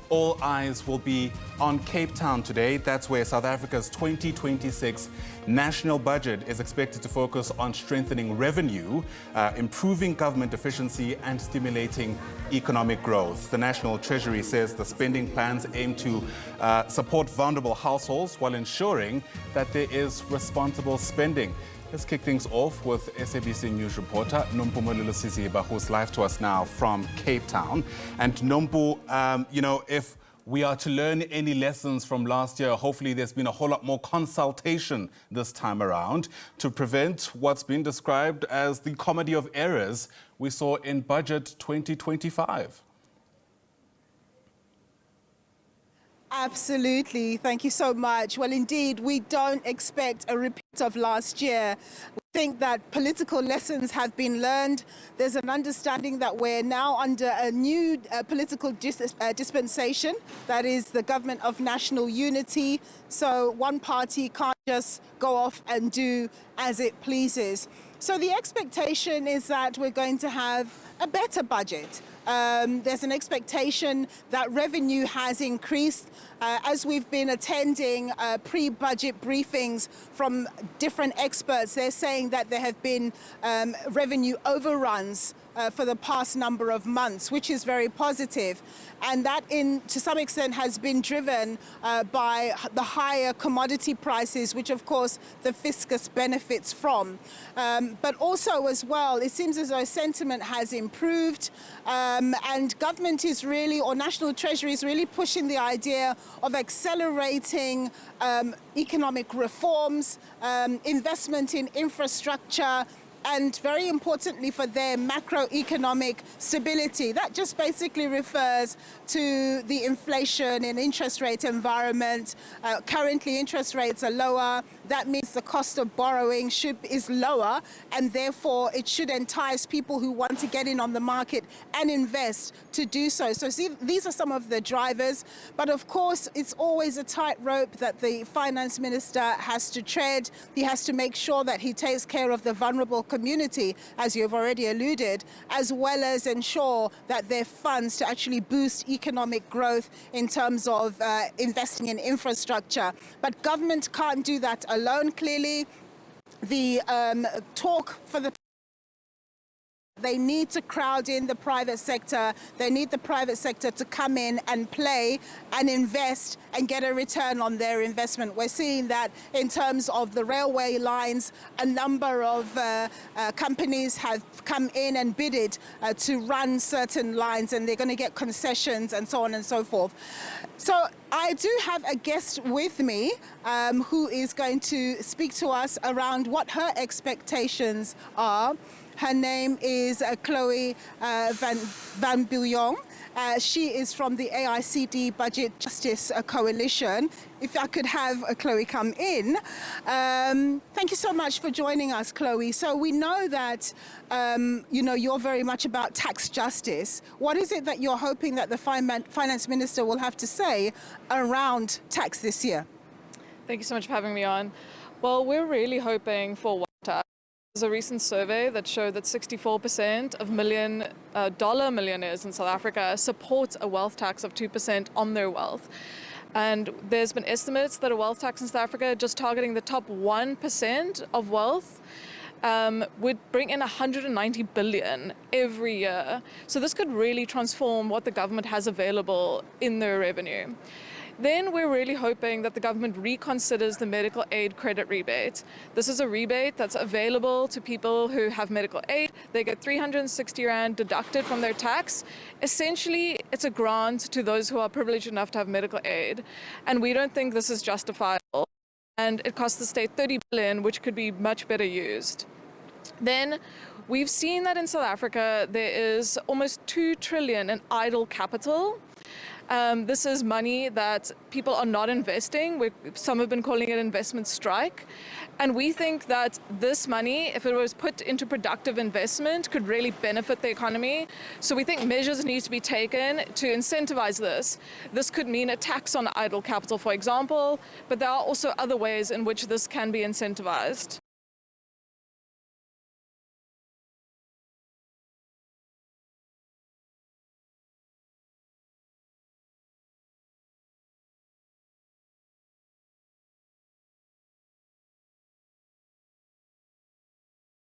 All eyes will be on Cape Town today. That's where South Africa's 2026 national budget is expected to focus on strengthening revenue, improving government efficiency and stimulating economic growth. The National Treasury says the spending plans aim to support vulnerable households while ensuring that there is responsible spending. Let's kick things off with SABC News reporter Nompumelelo Siziba, who's live to us now from Cape Town. And Nompu, if we are to learn any lessons from last year, hopefully there's been a whole lot more consultation this time around to prevent what's been described as the comedy of errors we saw in Budget 2025. Absolutely. Thank you so much. Well, indeed, we don't expect a repeat of last year. We think that political lessons have been learned. There's an understanding that we're now under a new political dispensation, that is the government of national unity. So one party can't just go off and do as it pleases. So the expectation is that we're going to have a better budget. There's an expectation that revenue has increased. As we've been attending pre-budget briefings from different experts, they're saying that there have been revenue overruns for the past number of months, which is very positive. And that, to some extent, has been driven by the higher commodity prices, which, of course, the Fiscal benefits from. But also, as well, it seems as though sentiment has improved, and government is really, or National Treasury is really pushing the idea of accelerating economic reforms, investment in infrastructure, and very importantly for their macroeconomic stability. That just basically refers to the inflation and interest rate environment. Currently interest rates are lower. That means the cost of borrowing is lower, and therefore it should entice people who want to get in on the market and invest to do so. So see, these are some of the drivers, but of course it's always a tightrope that the finance minister has to tread. He has to make sure that he takes care of the vulnerable community, as you've already alluded, as well as ensure that there are funds to actually boost economic growth in terms of investing in infrastructure. But government can't do that alone, clearly. The talk for the they need to crowd in the private sector. They need the private sector to come in and play and invest and get a return on their investment. We're seeing that in terms of the railway lines. A number of companies have come in and bidded to run certain lines, and they're going to get concessions and so on and so forth. So I do have a guest with me who is going to speak to us around what her expectations are. Her name is Chloe Van Biljon. She is from the AICD Budget Justice Coalition. If I could have Chloe come in. Thank you so much for joining us, Chloe. So we know that you're very much about tax justice. What is it that you're hoping that the finance minister will have to say around tax this year? Thank you so much for having me on. Well, we're really hoping for There's a recent survey that showed that 64% of dollar millionaires in South Africa support a wealth tax of 2% on their wealth. And there's been estimates that a wealth tax in South Africa, just targeting the top 1% of wealth, would bring in 190 billion every year. So this could really transform what the government has available in their revenue. Then we're really hoping that the government reconsiders the medical aid credit rebate. This is a rebate that's available to people who have medical aid. They get 360 Rand deducted from their tax. Essentially, it's a grant to those who are privileged enough to have medical aid. And we don't think this is justifiable. And it costs the state 30 billion, which could be much better used. Then we've seen that in South Africa, there is almost 2 trillion in idle capital. This is money that people are not investing. Some have been calling it investment strike. And we think that this money, if it was put into productive investment, could really benefit the economy. So we think measures need to be taken to incentivize this. This could mean a tax on idle capital, for example, but there are also other ways in which this can be incentivized.